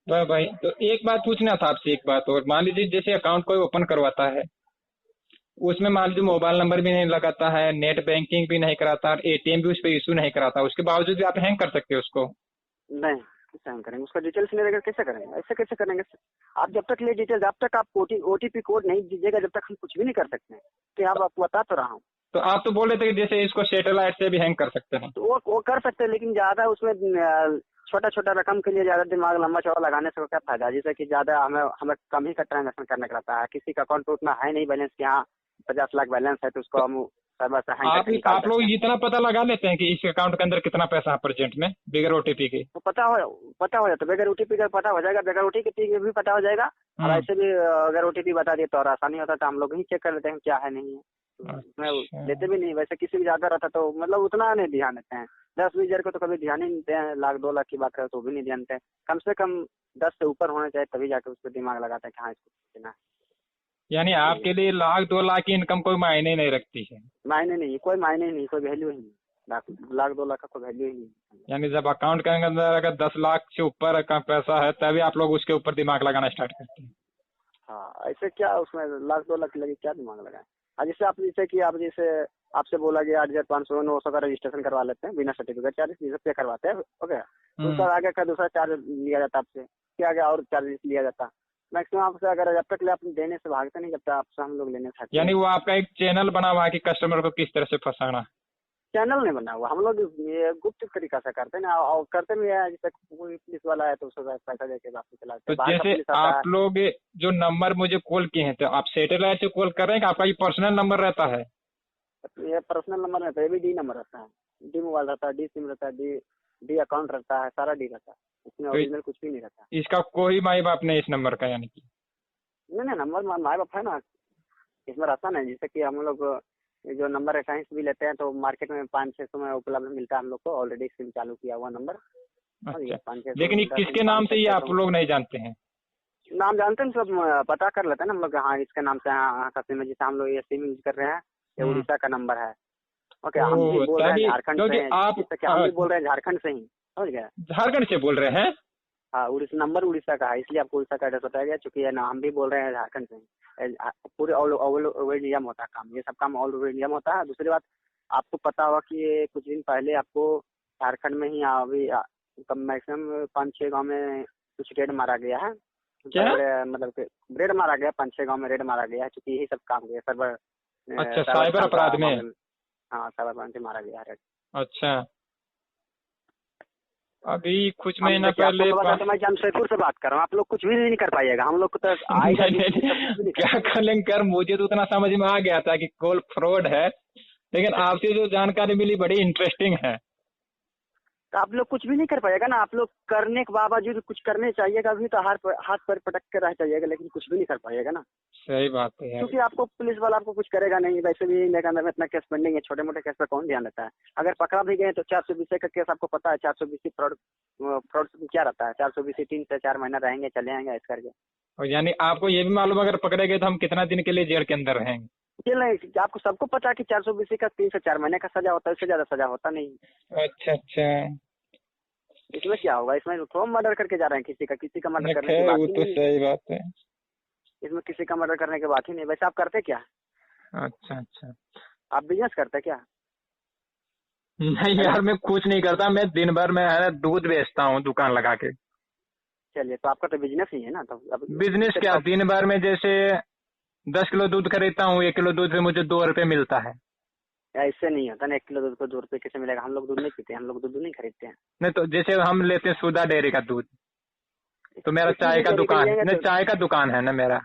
भाई। तो एक बात पूछना था आपसे, एक बात और। मान लीजिए जैसे अकाउंट कोई ओपन करवाता है, उसमें मान लीजिए मोबाइल नंबर भी नहीं लगाता है, नेट बैंकिंग भी नहीं कराता, एटीएम भी उस पर इशू नहीं कराता, उसके बावजूद भी आप हैंग कर सकते हो उसको? नहीं, कैसे हैंग करेंगे? उसका डिटेल्स नहीं रहेगा, कैसे करेंगे? ऐसे कैसे करेंगे? आप जब तक ले डिटेल, जब तक आप ओटीपी कोड नहीं दीजिएगा, जब तक हम कुछ भी नहीं कर सकते हैं। कि आप आपको बता तो रहा हूँ। तो आप तो बोल रहे थे कि जैसे इसको सैटेलाइट से भी हैंग कर सकते हैं। तो वो कर सकते हैं, लेकिन ज्यादा उसमें छोटा छोटा रकम के लिए ज्यादा दिमाग लंबा चौड़ा लगाने से क्या फायदा? जैसे कि ज्यादा हमें कम ही का ट्रांजेक्शन करने का रहता है, किसी का अकाउंट उतना है नहीं बैलेंस कि हाँ 50 लाख बैलेंस है तो उसको हम आप लोग इतना पता लगा लेते हैं कि इस अकाउंट के अंदर कितना पैसा है प्रेजेंट में बगैर ओटीपी के? तो पता हो जाता, बगैर ओटीपी का पता हो जाएगा, बगैर ओटीपी के भी पता हो जाएगा। और ऐसे भी अगर ओटीपी बता दिए तो और आसानी होता, तो हम लोग ही चेक कर लेते हैं क्या है नहीं है। उसमें लेते भी नहीं, वैसे किसी भी ज्यादा रहता तो मतलब उतना नहीं ध्यान देते हैं। 10-20 हजार को तो कभी ध्यान ही नहीं देते हैं, 1-2 लाख की बात करें तो भी नहीं ध्यान देते हैं। कम से कम 10 से ऊपर होना चाहिए, तभी जाकर उस पर दिमाग लगाते हैं कि हाँ इसको देना है। यानी आपके लिए 1-2 लाख की इनकम कोई मायने नहीं रखती है? मायने नहीं, कोई मायने नहीं, कोई वैल्यू ही नहीं। 1-2 लाख का कोई वैल्यू ही नहीं। यानी जब अकाउंट के अंदर अगर 10 लाख से ऊपर का पैसा है तभी आप लोग उसके ऊपर दिमाग लगाना स्टार्ट करते हैं? हाँ, ऐसे क्या उसमें 1-2 लाख लगे, क्या दिमाग लगाए? जैसे आप जैसे आपसे बोला गया 8,500-900 का रजिस्ट्रेशन करवा लेते हैं बिना सर्टिफिकेट चार्ज पे करवाते हैं, ओके। तो उसका आगे का दूसरा चार्ज लिया जाता है आपसे, क्या आगे और चार्जेस लिया जाता? मैक्सिमम आपसे अगर जब तक आप देने से भागते नहीं, जब तक आपसे हम लोग लेने से। यानी वो आपका एक चैनल बना हुआ है कि कस्टमर को किस तरह से फंसाना? चैनल नहीं बना हुआ, हम लोग ये गुप्त तरीका से करते हैं ना, और करते भी है। जैसे कोई पुलिस वाला है तो उसको पैसा देके वापस चलाते तो हैं, बाहर का जैसे पुलिस आता है। आप लोग जो नंबर मुझे कॉल किए हैं, तो आप सैटेलाइट से कॉल कर रहे हैं कि आपका ये पर्सनल नंबर रहता है? ये पर्सनल नंबर रहता है, ये भी डी नंबर रहता है, डी मोबाइल रहता है, डी सिम रहता है, डी अकाउंट रहता है, सारा डी रहता है, इसमें तो ओरिजिनल कुछ भी नहीं रहता। इसका कोई माई बाप नहीं इस नंबर का, यानी कि? नहीं नहीं, नंबर माए बाप है ना, इसमें रहता नहीं। जैसे कि हम लोग ये जो नंबर है कहीं से भी लेते हैं तो मार्केट में 500-600 में उपलब्ध मिलता है हम लोग को, ऑलरेडी सिम चालू किया हुआ नंबर। अच्छा, 500-600 लेकिन ये मिलता है सिम, किसके नाम से ये 500-600 आप में। लोग नहीं जानते हैं? नाम जानते हैं, सब पता कर लेते हैं ना हम लोग, हाँ इसके नाम से हाँ का सिम है। जैसे हम लोग ये सिम यूज कर रहे हैं, ये उड़ीसा का नंबर है। ओके, हम भी बोल रहे हैं तभी झारखंड क्योंकि से हैं, आप जैसे कि हम भी बोल रहे हैं झारखंड से ही, समझ गए? झारखंड से बोल रहे हैं? हाँ, उड़ीसा नंबर उड़ीसा का है, इसलिए आपको उड़ीसा का एड्रेस बताया गया, चूंकि है ना हम भी बोल रहे हैं झारखंड से ही। पूरे ऑल ओवर इंडिया में होता है काम, ये सब काम ऑल ओवर इंडिया में होता है। दूसरी बात, आपको पता होगा कि ये कुछ दिन पहले आपको झारखंड में ही अभी मैक्सिमम 5-6 गाँव में कुछ रेड मारा गया है। क्या? मतलब कि रेड मारा गया, 5-6 गाँव में रेड मारा गया है, चूंकि यही सब काम किया सर्वर। अच्छा, साइबर अपराध में? हाँ, साइबर अपराध से मारा गया है रेड। अच्छा, अभी कुछ हम महीना देखिए, आपको पहले मैं बताता हूँ, मैं जमशेदपुर से बात कर रहा हूँ, आप लोग कुछ भी नहीं कर पाइएगा, हम लोग को तो आएगा नहीं, नहीं, नहीं, सब कुछ भी नहीं कर क्या पाइएगा। कर लेंगे कर, मुझे तो उतना समझ में आ गया था कि कॉल फ्रॉड है, लेकिन आपसे जो जानकारी मिली बड़ी इंटरेस्टिंग है। तो आप लोग कुछ भी नहीं कर पाएगा ना, आप लोग करने के बावजूद कुछ करने चाहिएगा भी तो हाथ पर पटक कर रह जाइएगा, लेकिन कुछ भी नहीं कर पाइएगा ना, सही बात है यार। क्योंकि आपको पुलिस वाला आपको कुछ करेगा नहीं। वैसे भी इंडिया के अंदर में इतना केस पेंडिंग है, छोटे मोटे केस पर कौन ध्यान देता है? अगर पकड़ा भी गए तो 420 का केस आपको पता है, 420 फ्रॉड क्या रहता है, 420 3 से 4 महीना रहेंगे, चले आएंगे ऐसे करके। और यानी आपको ये भी मालूम, अगर पकड़े गए तो हम कितना दिन के लिए जेल के अंदर रहेंगे? जेल नहीं, आपको सबको पता है कि 420 का 3 से 4 महीने का सजा होता है, इससे ज्यादा सजा होता नहीं। अच्छा अच्छा, इसमें क्या होगा, इसमें तो मर्डर करके जा रहे हैं, किसी का मर्डर करने की खैर बात वो ही तो नहीं है। सही बात है। इसमें किसी का मर्डर करने की बात ही नहीं। वैसे आप करते क्या? अच्छा अच्छा, आप बिजनेस करते क्या? नहीं हेलो, यार, मैं कुछ नहीं करता, मैं दिन भर में है दूध बेचता हूँ दुकान लगा के। चलिए, तो आपका तो बिजनेस ही है ना, तो अब बिजनेस इससे क्या, प्रॉफिट। दिन भर में जैसे 10 किलो दूध खरीदता हूँ, 1 किलो दूध पे मुझे 2 रुपए मिलता है। ऐसे नहीं होता ना, 1 किलो दूध को 2 रुपये कैसे मिलेगा? हम लोग दूध नहीं पीते हैं, हम लोग दूध नहीं खरीदते हैं। नहीं तो जैसे हम लेते हैं सुधा डेयरी का दूध, तो मेरा किसी चाय भी का डेयरी के दुकान, लिए नहीं तो चाय का दुकान है ना मेरा।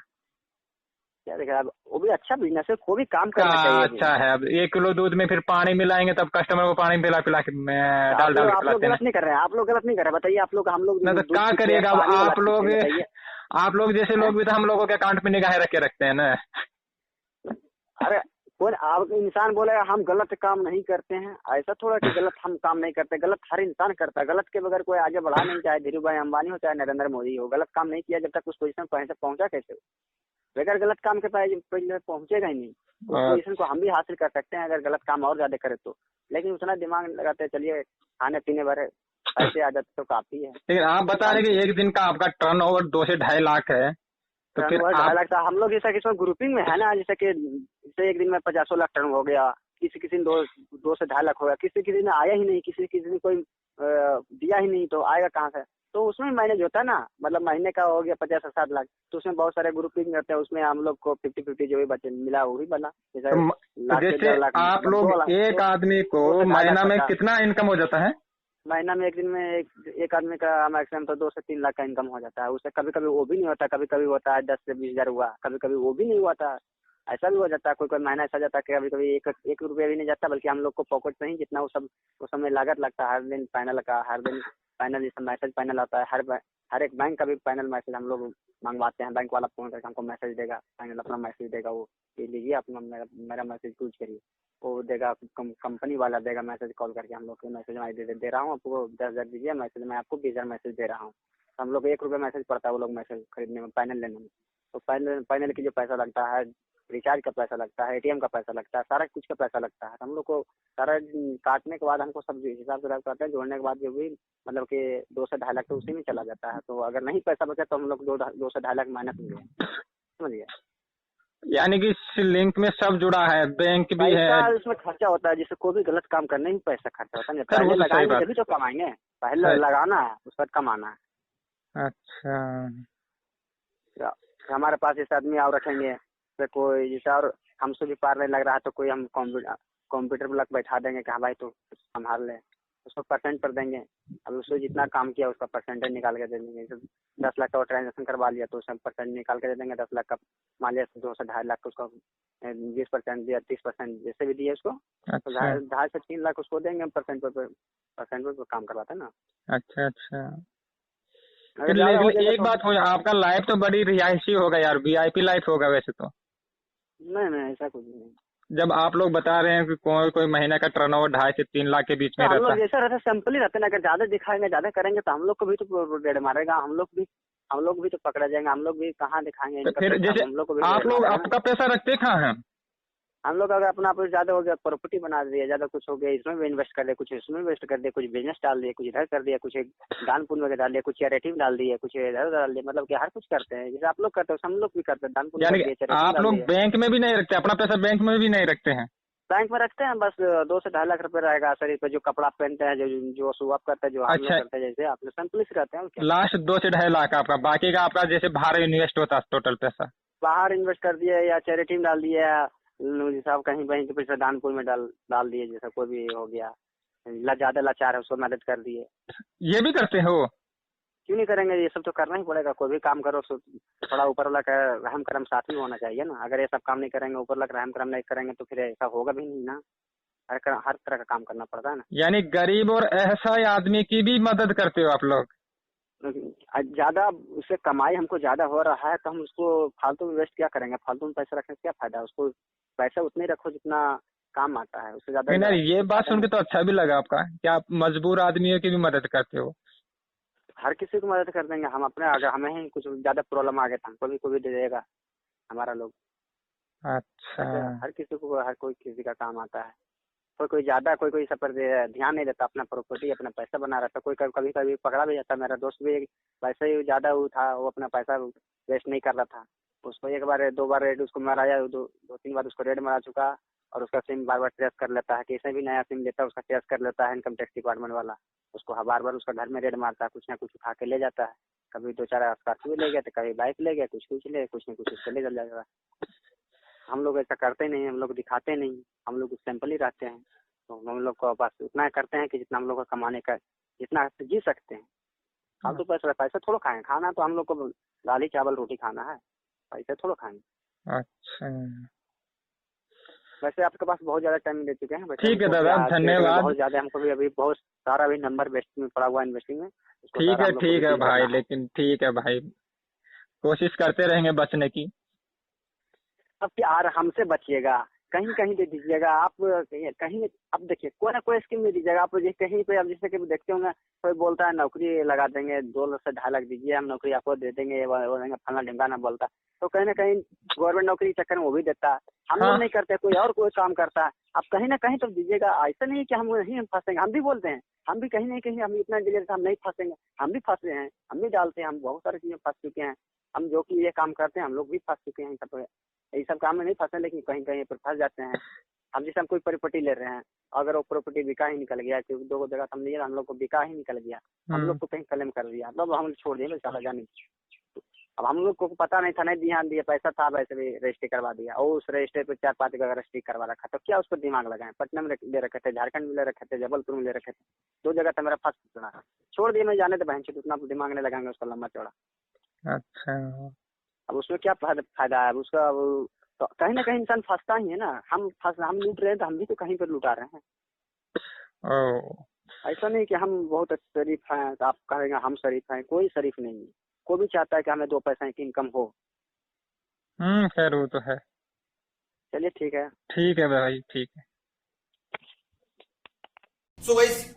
क्या देखा, अब वो भी अच्छा बिजनेस है, वो भी काम का करना चाहिए भी। अच्छा है, अब 1 किलो दूध में फिर पानी मिलाएंगे, तब कस्टमर को पानी पिला पिला के तो डाल डाल के आप लोग पिलाते हैं। गलत नहीं कर रहे हैं, आप लोग गलत नहीं कर रहे हैं, बताइए। आप लोग, हम लोग ना तो दूध क्या पीते हैं, करिएगा, अब पानी वाला पीते हैं, बताइए। आप लोग जैसे हैं? लोग भी तो हम लोगों के अकाउंट में निगाहें रख के रखते हैं ना। अरे कौन आप इंसान बोलेगा हम गलत काम नहीं करते हैं? ऐसा थोड़ा कि गलत हम काम नहीं करते, गलत हर इंसान करता है। गलत के बगैर कोई आगे बढ़ा नहीं, चाहे धीरू भाई अंबानी हो, चाहे नरेंद्र मोदी हो। गलत काम नहीं किया जब तक उस पोजीशन पर पहुंचा कैसे? बगैर गलत काम के पहले पहुंचेगा ही नहीं। उस पोजीशन को हम भी हासिल कर सकते हैं अगर गलत काम और ज्यादा करे तो, लेकिन उतना दिमाग लगाते हैं, चलिए खाने पीने भरे पैसे आ जाते तो काफी है। लेकिन आप बता रहे कि एक दिन का आपका टर्न ओवर 2 से 2.5 लाख है, तो फिर टर्नओवर 2.5 आप लाख था। हम लोग जैसा कि इसमें ग्रुपिंग में है ना, जैसे कि जैसे एक दिन में 50 लाख टर्न हो गया, किसी दिन 2 से 2.5 लाख हो गया, किसी दिन आया ही नहीं, किसी दिन कोई दिया ही नहीं, तो आएगा कहाँ से? तो उसमें मैनेज होता है ना, मतलब महीने का हो गया 50 से 60 लाख, तो उसमें बहुत सारे ग्रुपिंग रहते हैं, उसमें हम लोग को 50-50 जो भी बचे मिला वो भी बना, जैसे तो लाख से जैसे 1.5 लाख, आप मतलब लोग 2 लाख, एक आदमी को 2 से 2.5 लाख महीना में बचा। कितना इनकम हो जाता है? महीना में एक दिन में एक आदमी का मैक्सिमम तो 2 से 3 लाख का इनकम हो जाता है। उससे कभी कभी वो भी नहीं होता, कभी कभी होता है 10 से 20 हजार हुआ, कभी कभी वो भी नहीं हुआ था। ऐसा भी हो जाता है, कोई कोई महीना ऐसा जाता है कि कभी कभी एक रुपया भी नहीं जाता, बल्कि हम लोग को पॉकेट से ही जितना वो सब उस समय लागत लगता है, हर दिन पैनल का, हर दिन पैनल जैसे मैसेज पैनल आता है, हर एक बैंक का भी पैनल मैसेज हम लोग मंगवाते हैं। बैंक वाला फोन करके हमको मैसेज देगा, पैनल अपना मैसेज देगा, वो ये लीजिए अपना मेरा मैसेज यूज करिए, वो देगा। कंपनी वाला देगा मैसेज कॉल करके, हम लोग को मैसेज मैं दे रहा हूँ आपको 10 हजार दीजिए मैसेज, मैं आपको 20 हजार मैसेज दे रहा हूँ। हम लोग 1 रुपया मैसेज पड़ता है वो लोग मैसेज खरीदने में, पैनल लेने में। तो पैनल की जो पैसा लगता है, रिचार्ज का पैसा लगता है, एटीएम का पैसा लगता है, सारा कुछ का पैसा लगता है। हम लोग को सारा काटने के बाद हमको सब हिसाब से करते हैं, जोड़ने के बाद जो भी मतलब कि 2 से 2.5 लाख तो उसी में चला जाता है। तो अगर नहीं पैसा बचा तो हम लोग 2 से 2.5 लाख माइनस में गए, समझिए। यानी कि इस लिंक में सब जुड़ा है, बैंक भी है। पैसा इसमें खर्चा होता है, जैसे कोई भी गलत काम करने में पैसा खर्चा होता है। खैर वो पहले तो सही लगाएंगे बात तभी तो कमाएंगे, पहले है। लगाना है उसके बाद कमाना है। अच्छा, तो हमारे पास जैसे आदमी और रखेंगे तो कोई जैसे और हमसे भी पार नहीं लग रहा है तो कोई हम कंप्यूटर पर लग बैठा देंगे कि हाँ भाई तू संभाल ले, उसको परसेंट पर देंगे। अब उसको जितना काम किया उसका परसेंटेज निकाल के दे देंगे। जैसे 10 लाख का ट्रांजेक्शन करवा लिया तो उसका परसेंट निकाल के दे देंगे। 10 लाख का मान लिया 2 से 2.5 लाख का उसका 20% दिया, 30% जैसे भी दिए उसको, तो 2.5 से 3 लाख उसको देंगे। परसेंट पर काम करवाता है ना। अच्छा अच्छा। लेकिन एक बात हो, आपका लाइफ तो बड़ी रिहायशी होगा यार, VIP लाइफ होगा वैसे तो। नहीं ऐसा कुछ नहीं। जब आप लोग बता रहे हैं कि कोई महीने का टर्नओवर 2.5 से 3 लाख के बीच में तो हम रहता लोग है। जैसा रहता सिंपल ही रहते ना, अगर ज्यादा दिखाएंगे ज्यादा करेंगे तो हम लोग को भी तो रेड मारेगा, हम लोग भी तो पकड़ा जाएंगे, हम लोग भी कहाँ दिखाएंगे। तो फिर जैसे हम लोग को भी आप लोग आपका पैसा रखते कहाँ हैं? हम लोग अगर अपना कुछ ज्यादा हो गया, प्रॉपर्टी बना दिया, ज्यादा कुछ हो गया, इसमें भी इन्वेस्ट कर दिया, कुछ इसमें इन्वेस्ट कर दिया, कुछ बिजनेस डाल दिया, कुछ इधर कर दिया, कुछ दान पुण्य में डाल दिया, कुछ चैरिटी में डाल दिया, कुछ इधर डाल दिया। मतलब कि हर कुछ करते हैं, जैसे आप लोग करते हो हम लोग भी करते हैं, दान पुण्य कर दिया, चैरिटी आप लोग बैंक में भी नहीं रखते अपना पैसा? बैंक में भी नहीं रखते हैं? बैंक में रखते हैं, बस 2 से 2.5 लाख रुपए रहेगा शरीर पे, जो कपड़ा पहनते हैं, जो शो अप करते हैं, जो हम लोग करते हैं, जैसे आप लोग सिंपल से रहते हैं। लास्ट 2 से 2.5 लाख आपका, बाकी का आपका जैसे बाहर इन्वेस्ट होता है टोटल पैसा? बाहर इन्वेस्ट कर दिया या चैरिटी में डाल दिया, जैसे आप कहीं बैंक के पैसा दानपुर में डाल दिए, जैसा कोई भी हो गया ज्यादा लाचार है उसको मदद कर दिए। ये भी करते हो? क्यों नहीं करेंगे, ये सब तो करना ही पड़ेगा। कोई भी काम करो तो थोड़ा ऊपर वाला का रहम करम साथ में होना चाहिए ना। अगर ये सब काम नहीं करेंगे, ऊपर वाला रहम करम नहीं करेंगे तो फिर ऐसा होगा भी नहीं ना। हर तरह का काम करना पड़ता है ना। यानी गरीब और असहाय आदमी की भी मदद करते हो आप लोग? ज्यादा उससे कमाई हमको ज्यादा हो रहा है तो हम उसको फालतू में वेस्ट क्या करेंगे, फालतू में पैसा रखने से क्या फायदा। उसको पैसा उतने रखो जितना काम आता है, उससे ज्यादा। नहीं, ये बात सुन के तो अच्छा भी लगा आपका, क्या आप मजबूर आदमियों की भी मदद करते हो? हर किसी को मदद कर देंगे हम अपने। अगर हमें ही कुछ ज्यादा प्रॉब्लम आ गया तो हमको भी कोई दे देगा हमारा लोग। अच्छा। हर किसी को, हर कोई किसी का काम आता है। कोई ज्यादा, कोई सब पर ध्यान नहीं देता, अपना प्रॉपर्टी अपना पैसा बना रहता। कोई कभी पकड़ा भी जाता। मेरा दोस्त भी वैसे ही ज्यादा वो था, वो अपना पैसा वेस्ट नहीं कर रहा था। उसको 1 बार 2 बार रेड उसको मारा, 2-3 बार उसको रेड मारा चुका। और उसका सिम बार बार ट्रेस कर लेता है, किसी भी नया सिम लेता है उसका ट्रेस कर लेता है इनकम टैक्स डिपार्टमेंट वाला। उसको बार बार उसका घर में रेड मारता है, कुछ ना कुछ उठा के ले जाता है। कभी 2-4 स्कॉर्पियो ले गया तो कभी बाइक ले गया, कुछ न कुछ उसको ले चल जाएगा। हम लोग ऐसा करते नहीं, हम लोग दिखाते नहीं, हम लोग सिंपल ही रहते हैं। तो हम लोग को बस उतना करते हैं कि जितना हम लोग को कमाने का, जितना जी सकते हैं। हम तो पैसा थोड़ा खाएं, खाना तो हम लोग को दाल चावल रोटी खाना है, पैसे थोड़ा खाएंगे। अच्छा, वैसे आपके पास बहुत ज्यादा टाइम दे चुके हैं। ठीक है दादा, धन्यवाद। बहुत ज्यादा हमको भी अभी बहुत सारा भी नंबर वेस्ट में पड़ा हुआ इन्वेस्टिंग में। ठीक है भाई, लेकिन ठीक है भाई, कोशिश करते रहेंगे बचने की। अब यार हमसे बचिएगा, कहीं कहीं दे दीजिएगा आप, कहीं अब देखिए कोई ना कोई स्कीम दे दीजिएगा आप। कहीं पे अब जैसे कि देखते होंगे कोई बोलता है नौकरी लगा देंगे, 2 से 2.5 लाख दीजिए, हम नौकरी आपको दे देंगे, वो देंगे, फला ढिमकाना बोलता। तो कहीं ना कहीं गवर्नमेंट नौकरी चक्कर में वो भी देता है। हम लोग नहीं करते, कोई और कोई काम करता है। आप कहीं ना कहीं तो दीजिएगा। ऐसा नहीं कि हम नहीं फंसेंगे, हम भी बोलते हैं, हम भी कहीं ना कहीं हम इतना दिले हम नहीं फंसेंगे, हम भी फंसे हैं, हम भी डालते हैं, हम बहुत सारी चीजें फंस चुके हैं। हम जो कि ये काम करते हैं हम लोग भी फंस चुके हैं। सब ये सब काम में नहीं फंसे, लेकिन कहीं कहीं पर फंस जाते हैं। हम जैसे हम कोई प्रॉपर्टी ले रहे हैं, अगर वो प्रॉपर्टी बिका ही निकल गया, क्योंकि 2 जगह हम लिए, हम लोग को बिका ही निकल गया, हम लोग को कहीं क्लेम कर दिया, तब हम छोड़ दिए चला जाने। अब हम लोग को पता नहीं था, नहीं ध्यान दिया, पैसा था वैसे भी रजिस्ट्री करवा दिया, और उस रजिस्ट्री पे 4-5 जगह रजिस्ट्री करवा रखा। तो क्या उस पर दिमाग लगाए? पटना में ले रखे थे, झारखंड में ले रखे थे, जबलपुर में ले रखे थे, 2 जगह तो मेरा फंस चुना, छोड़ दिया। मैं जाने तो बहन से उतना दिमाग नहीं लगाएंगे उसका लंबा चौड़ा। अच्छा, अब उसमें क्या फायदा है उसका? तो कहीं ना कहीं इंसान फंसता ही है ना। हम लूट रहे हैं तो हम भी तो कहीं पर लुटा रहे हैं। ऐसा नहीं कि हम बहुत शरीफ हैं तो आप कहेंगे हम शरीफ हैं, कोई शरीफ नहीं है। कोई भी चाहता है कि हमें 2 पैसा की इनकम हो। खैर वो तो है। चलिए ठीक है भाई, ठीक है। So guys